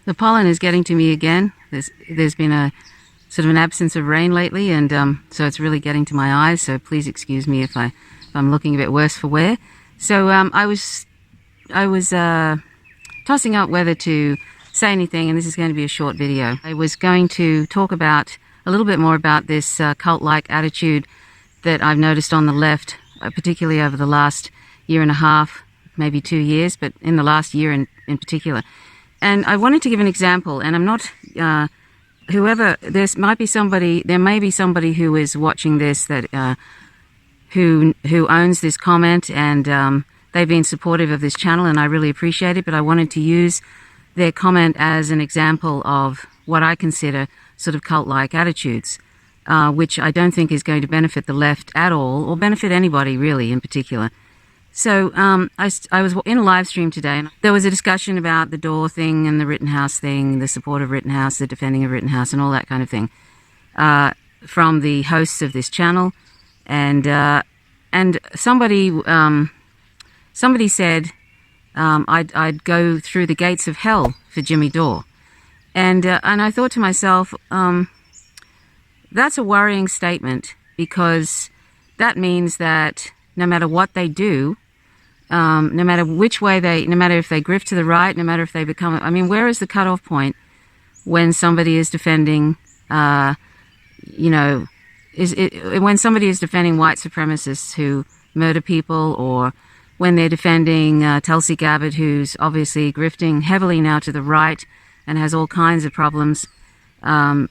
The pollen is getting to me again. There's been a sort of an absence of rain lately, and so it's really getting to my eyes. So please excuse me if I'm looking a bit worse for wear. So I was tossing up whether to say anything, and this is going to be a short video. I was going to talk about a little bit more about this cult-like attitude that I've noticed on the left, particularly over the last year and a half, maybe 2 years, but in the last year in particular. And I wanted to give an example, and I'm not, there may be somebody who is watching this that, who owns this comment, and they've been supportive of this channel, and I really appreciate it, but I wanted to use their comment as an example of what I consider sort of cult-like attitudes, which I don't think is going to benefit the left at all, or benefit anybody really in particular. So I was in a live stream today, and there was a discussion about the Dore thing and the Rittenhouse thing, the support of Rittenhouse, the defending of Rittenhouse, and all that kind of thing, from the hosts of this channel. And somebody said I'd go through the gates of hell for Jimmy Dore, and I thought to myself, that's a worrying statement, because that means that no matter what they do, no matter which way no matter if they grift to the right, no matter if they become, I mean, where is the cutoff point when somebody is defending, when somebody is defending white supremacists who murder people, or when they're defending Tulsi Gabbard, who's obviously grifting heavily now to the right and has all kinds of problems, or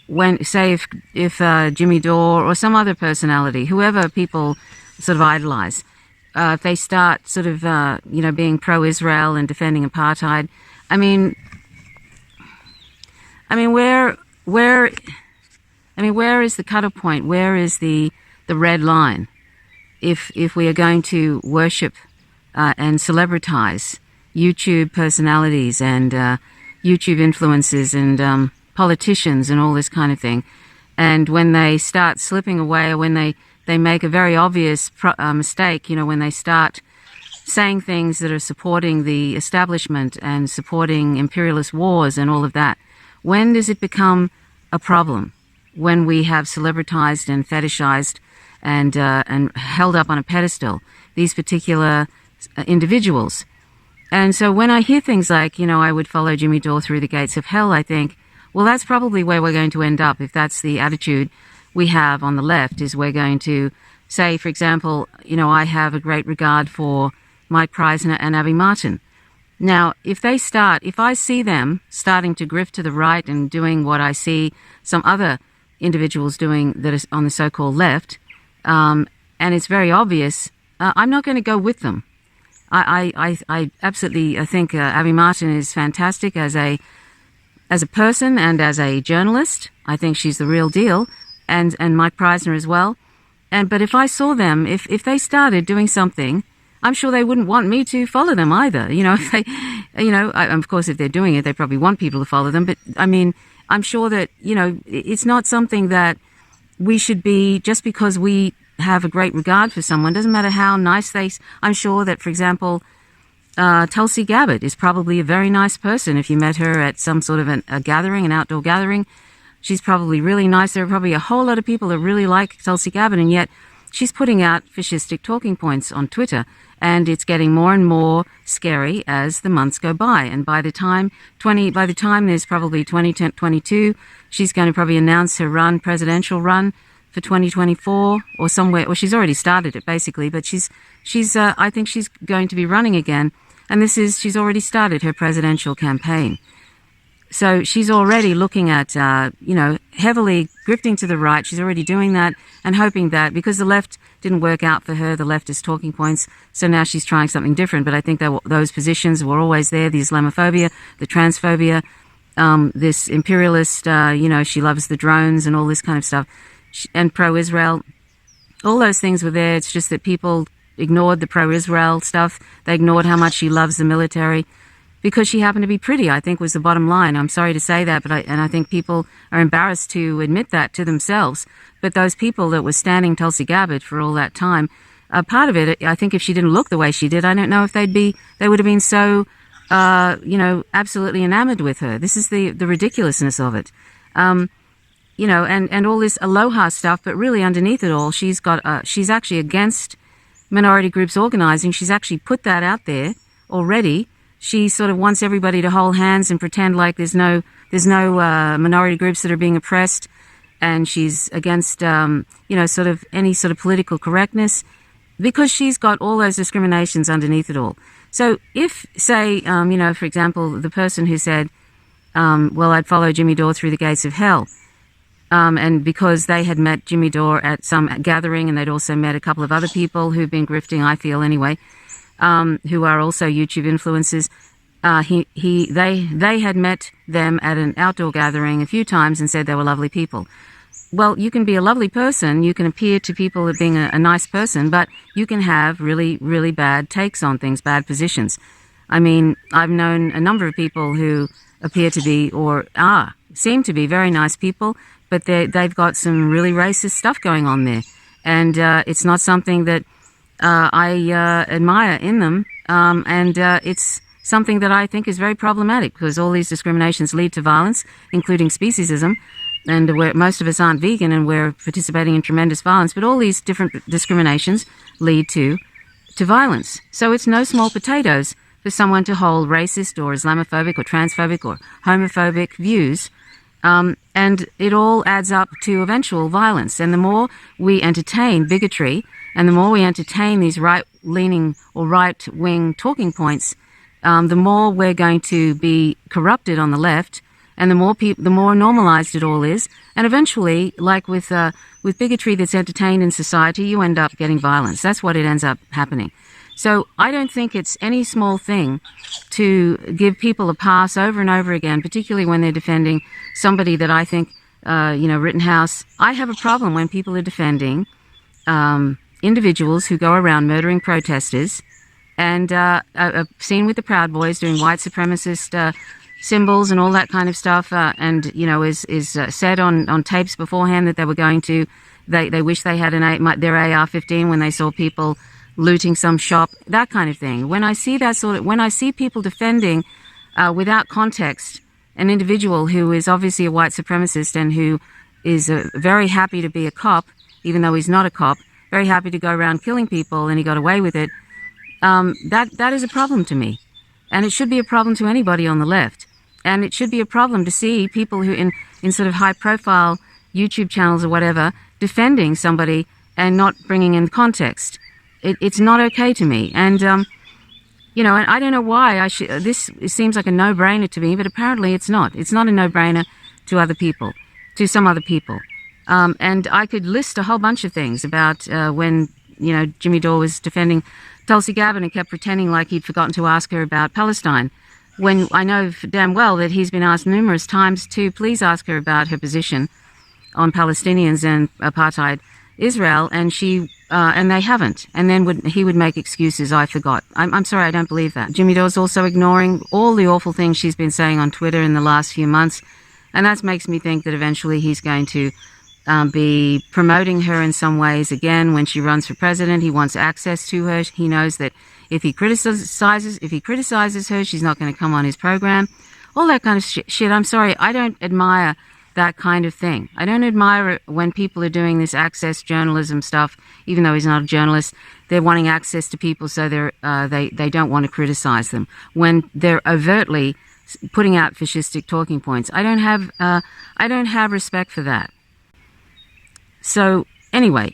when, say, if Jimmy Dore or some other personality, whoever people sort of idolize, if they start sort of, being pro-Israel and defending apartheid, I mean, where is the cutoff point? Where is the red line? If we are going to worship and celebritize YouTube personalities and YouTube influencers and politicians and all this kind of thing, and when they start slipping away, or when they make a very obvious mistake, when they start saying things that are supporting the establishment and supporting imperialist wars and all of that, when does it become a problem? When we have celebritized and fetishized and held up on a pedestal these particular individuals. And so when I hear things like, I would follow Jimmy Dore through the gates of hell, I think, well, that's probably where we're going to end up if that's the attitude we have on the left, is we're going to say, for example, I have a great regard for Mike Preisner and Abby Martin. Now, if I see them starting to grift to the right and doing what I see some other individuals doing that is on the so-called left, and it's very obvious, I'm not going to go with them. I absolutely, I think Abby Martin is fantastic as a person and as a journalist. I think she's the real deal, and Mike Preisner as well. But if I saw them, if they started doing something, I'm sure they wouldn't want me to follow them either. If they, of course, if they're doing it, they probably want people to follow them. But I mean, I'm sure that, it's not something that we should be, just because we have a great regard for someone, doesn't matter how nice I'm sure that, for example, Tulsi Gabbard is probably a very nice person. If you met her at some sort of a gathering, an outdoor gathering, she's probably really nice. There are probably a whole lot of people that really like Tulsi Gabbard, and yet she's putting out fascistic talking points on Twitter, and it's getting more and more scary as the months go by. And by the time there's probably 2022, she's going to probably announce her presidential run for 2024 or somewhere, or she's already started it basically, but I think she's going to be running again. And she's already started her presidential campaign. So she's already looking at, heavily grifting to the right. She's already doing that and hoping that, because the left didn't work out for her, the leftist talking points, so now she's trying something different. But I think those positions were always there, the Islamophobia, the transphobia, this imperialist, she loves the drones and all this kind of stuff, and pro-Israel. All those things were there. It's just that people ignored the pro-Israel stuff. They ignored how much she loves the military, because she happened to be pretty, I think, was the bottom line. I'm sorry to say that, but I think people are embarrassed to admit that to themselves. But those people that were standing Tulsi Gabbard for all that time, part of it, I think if she didn't look the way she did, I don't know if they would have been so absolutely enamored with her. This is the ridiculousness of it. And all this aloha stuff, but really underneath it all, she's actually against minority groups organizing. She's actually put that out there already. She sort of wants everybody to hold hands and pretend like there's no minority groups that are being oppressed, and she's against sort of any sort of political correctness, because she's got all those discriminations underneath it all. So if, say, for example, the person who said, I'd follow Jimmy Dore through the gates of hell, and because they had met Jimmy Dore at some gathering, and they'd also met a couple of other people who've been grifting, I feel anyway, who are also YouTube influencers. They had met them at an outdoor gathering a few times and said they were lovely people. Well, you can be a lovely person, you can appear to people as being a nice person, but you can have really, really bad takes on things, bad positions. I mean, I've known a number of people who appear to be or seem to be very nice people, but they've got some really racist stuff going on there. And it's not something that I admire in them, and it's something that I think is very problematic, because all these discriminations lead to violence, including speciesism, and where most of us aren't vegan and we're participating in tremendous violence, but all these different discriminations lead to violence. So it's no small potatoes for someone to hold racist or Islamophobic or transphobic or homophobic views, and it all adds up to eventual violence. And the more we entertain bigotry, and the more we entertain these right-leaning or right-wing talking points, the more we're going to be corrupted on the left, and the more normalized it all is. And eventually, like with bigotry that's entertained in society, you end up getting violence. That's what it ends up happening. So I don't think it's any small thing to give people a pass over and over again, particularly when they're defending somebody that I think, Rittenhouse. I have a problem when people are defending individuals who go around murdering protesters, and seen with the Proud Boys doing white supremacist symbols and all that kind of stuff, and is said on tapes beforehand that they were going to, they wish they had their AR-15 when they saw people looting some shop, that kind of thing. When I see when I see people defending without context an individual who is obviously a white supremacist and who is very happy to be a cop, even though he's not a cop, very happy to go around killing people, and he got away with it, that is a problem to me. And it should be a problem to anybody on the left. And it should be a problem to see people who in sort of high-profile YouTube channels or whatever defending somebody and not bringing in context. It's not okay to me. And, and I don't know why this seems like a no-brainer to me, but apparently it's not. It's not a no-brainer to other people, to some other people. And I could list a whole bunch of things about when, Jimmy Dore was defending Tulsi Gabbard and kept pretending like he'd forgotten to ask her about Palestine, when I know damn well that he's been asked numerous times to please ask her about her position on Palestinians and apartheid Israel, and and they haven't. And then he would make excuses, I forgot. I'm sorry, I don't believe that. Jimmy Dore's also ignoring all the awful things she's been saying on Twitter in the last few months, and that makes me think that eventually he's going to be promoting her in some ways again when she runs for president. He wants access to her. He knows that if he criticizes her, she's not going to come on his program. All that kind of shit. I'm sorry, I don't admire that kind of thing. I don't admire it when people are doing this access journalism stuff, even though he's not a journalist. They're wanting access to people, so they don't want to criticize them when they're overtly putting out fascistic talking points. I don't have respect for that. So anyway,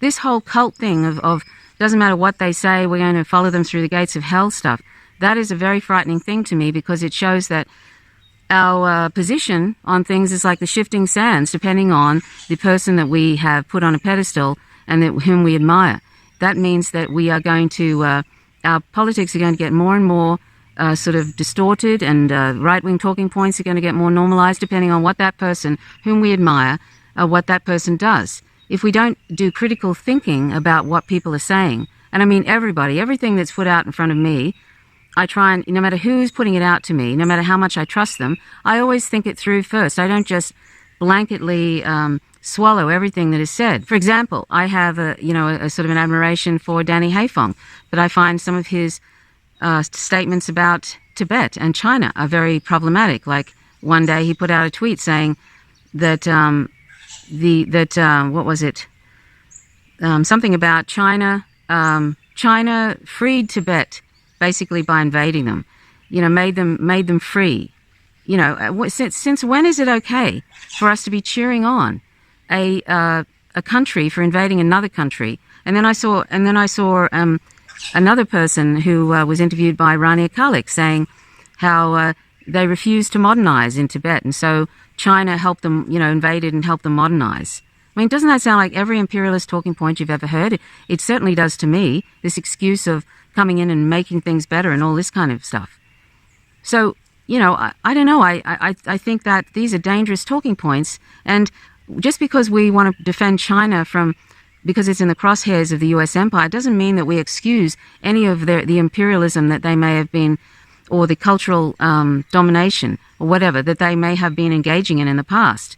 this whole cult thing of doesn't matter what they say, we're going to follow them through the gates of hell stuff, that is a very frightening thing to me, because it shows that our position on things is like the shifting sands, depending on the person that we have put on a pedestal and whom we admire. That means that we are going to, our politics are going to get more and more sort of distorted, and right-wing talking points are going to get more normalized depending on what that person, whom we admire, what that person does. If we don't do critical thinking about what people are saying, and I mean everything that's put out in front of me, I try and, no matter who's putting it out to me, no matter how much I trust them, I always think it through first. I don't just blanketly swallow everything that is said. For example, I have a sort of an admiration for Danny Haiphong, but I find some of his statements about Tibet and China are very problematic. Like one day he put out a tweet saying that what was it? Something about China. China freed Tibet basically by invading them. Made them free. Since when is it okay for us to be cheering on a country for invading another country? And then I saw another person who was interviewed by Rania Khalek saying how they refused to modernize in Tibet, and so China helped them, invaded and helped them modernize. I mean, doesn't that sound like every imperialist talking point you've ever heard? It certainly does to me, this excuse of coming in and making things better and all this kind of stuff. So, I don't know. I think that these are dangerous talking points, and just because we want to defend China because it's in the crosshairs of the U.S. empire, doesn't mean that we excuse any of the imperialism that they may have been, or the cultural domination, or whatever, that they may have been engaging in the past.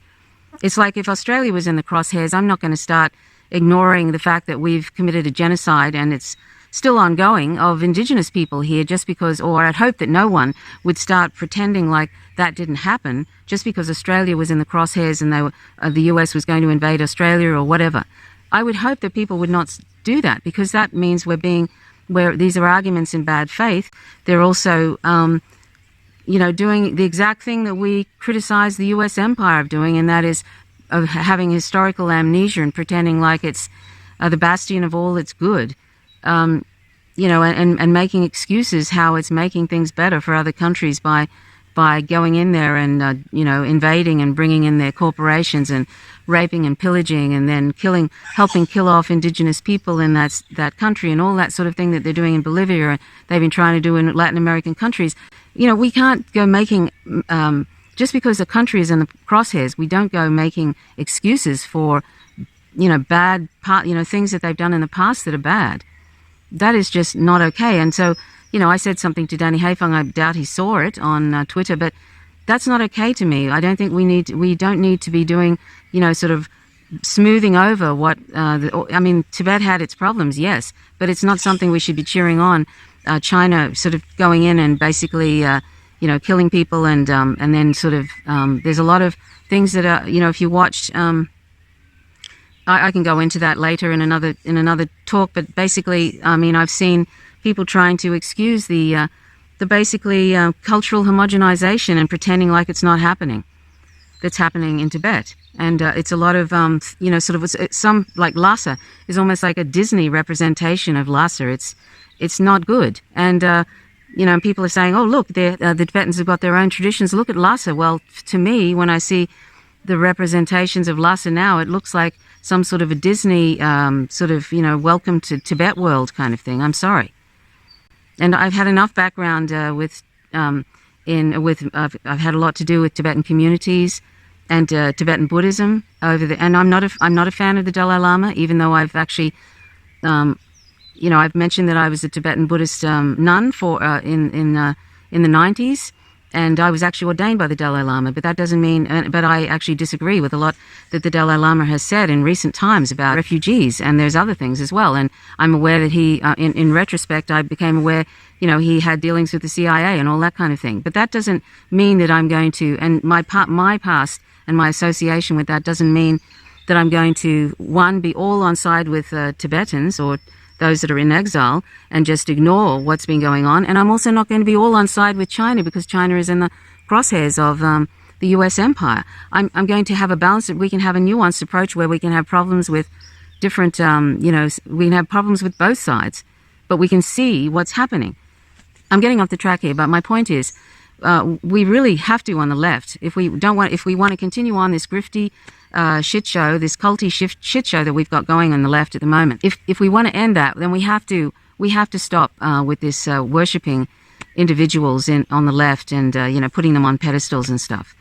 It's like if Australia was in the crosshairs, I'm not going to start ignoring the fact that we've committed a genocide, and it's still ongoing, of Indigenous people here, just because, or I'd hope that no one would start pretending like that didn't happen just because Australia was in the crosshairs and the US was going to invade Australia or whatever. I would hope that people would not do that, because that means where these are arguments in bad faith. They're also, doing the exact thing that we criticize the US empire of doing, and that is of having historical amnesia and pretending like it's the bastion of all that's good. And making excuses how it's making things better for other countries by going in there and, invading and bringing in their corporations and raping and pillaging and then helping kill off Indigenous people in that country, and all that sort of thing that they're doing in Bolivia and they've been trying to do in Latin American countries. We can't go making, just because a country is in the crosshairs, we don't go making excuses for, bad things that they've done in the past that are bad. That is just not okay. And so, I said something to Danny Haifeng. I doubt he saw it on Twitter, but that's not okay to me. I don't think we don't need to be doing, sort of smoothing over what, Tibet had its problems, yes, but it's not something we should be cheering on. China sort of going in and basically, killing people and then sort of, there's a lot of things that are, if you watched, I can go into that later in another talk, but basically, I've seen people trying to excuse the basically cultural homogenization and pretending like it's not happening. That's happening in Tibet, and it's a lot of it's some, like Lhasa is almost like a Disney representation of Lhasa. It's not good, and people are saying, oh look, the Tibetans have got their own traditions. Look at Lhasa. Well, to me, when I see the representations of Lhasa now, it looks like some sort of a Disney welcome to Tibet world kind of thing. I'm sorry. And I've had enough background I've had a lot to do with Tibetan communities and Tibetan Buddhism and I'm not a fan of the Dalai Lama, even though I've actually I've mentioned that I was a Tibetan Buddhist nun in the 90s. And I was actually ordained by the Dalai Lama, but that doesn't mean, but I actually disagree with a lot that the Dalai Lama has said in recent times about refugees, and there's other things as well. And I'm aware that he, in retrospect, I became aware, he had dealings with the CIA and all that kind of thing. But that doesn't mean that I'm going to, and my past and my association with that doesn't mean that I'm going to, one, be all on side with Tibetans or those that are in exile and just ignore what's been going on. And I'm also not going to be all on side with China, because China is in the crosshairs of the US empire. I'm going to have a balance, that we can have a nuanced approach where we can have problems with different, we can have problems with both sides, but we can see what's happening. I'm getting off the track here, but my point is, we really have to, on the left, if we want to continue on this grifty shit show, this culty shit show that we've got going on the left at the moment. If we want to end that, then we have to stop with this worshipping individuals on the left and putting them on pedestals and stuff.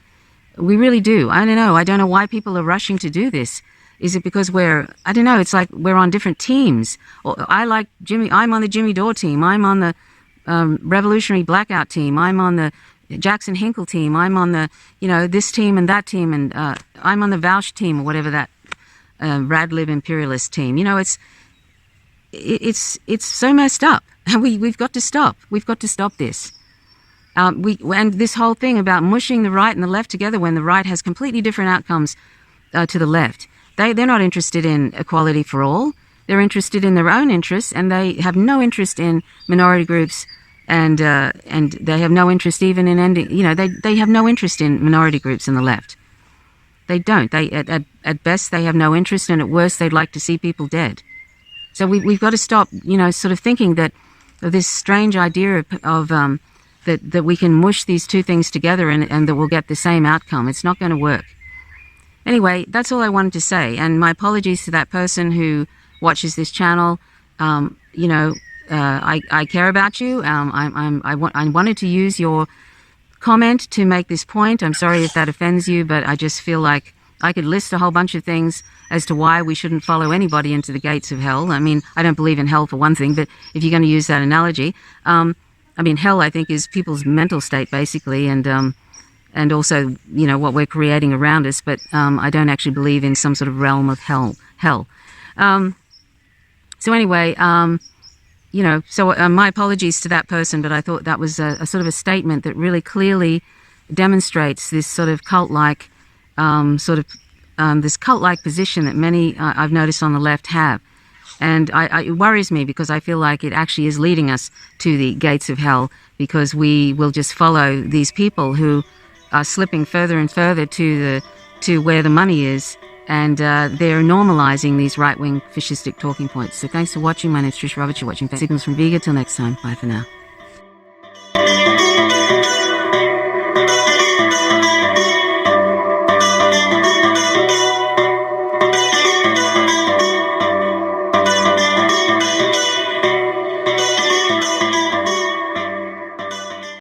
We really do. I don't know why people are rushing to do this. Is it because it's like we're on different teams? Or I'm on the Jimmy Dore team. I'm on the Revolutionary Blackout team. I'm on the Jackson Hinkle team. I'm on the, this team and that team, and I'm on the Vaush team or whatever that Radlib imperialist team. It's so messed up. And we've got to stop. We've got to stop this. And this whole thing about mushing the right and the left together when the right has completely different outcomes to the left. They're not interested in equality for all. They're interested in their own interests, and they have no interest in minority groups, and they have no interest even in ending. They have no interest in minority groups in the left. They don't. At best they have no interest, and at worst they'd like to see people dead. So we've got to stop, sort of thinking that this strange idea of that we can mush these two things together and that we'll get the same outcome. It's not going to work. Anyway, that's all I wanted to say. And my apologies to that person who watches this channel. I care about you. I wanted to use your comment to make this point. I'm sorry if that offends you, but I just feel like I could list a whole bunch of things as to why we shouldn't follow anybody into the gates of hell. I mean, I don't believe in hell for one thing, but if you're going to use that analogy, hell, I think, is people's mental state, basically, and also, what we're creating around us. But I don't actually believe in some sort of realm of hell. So anyway, my apologies to that person, but I thought that was a sort of a statement that really clearly demonstrates this sort of cult-like, this cult-like position that many I've noticed on the left have. And it worries me because I feel like it actually is leading us to the gates of hell, because we will just follow these people who are slipping further and further to where the money is, and they're normalizing these right-wing fascistic talking points. So thanks for watching. My name's Trish Roberts. You're watching Signals from Vega. Till next time. Bye for now.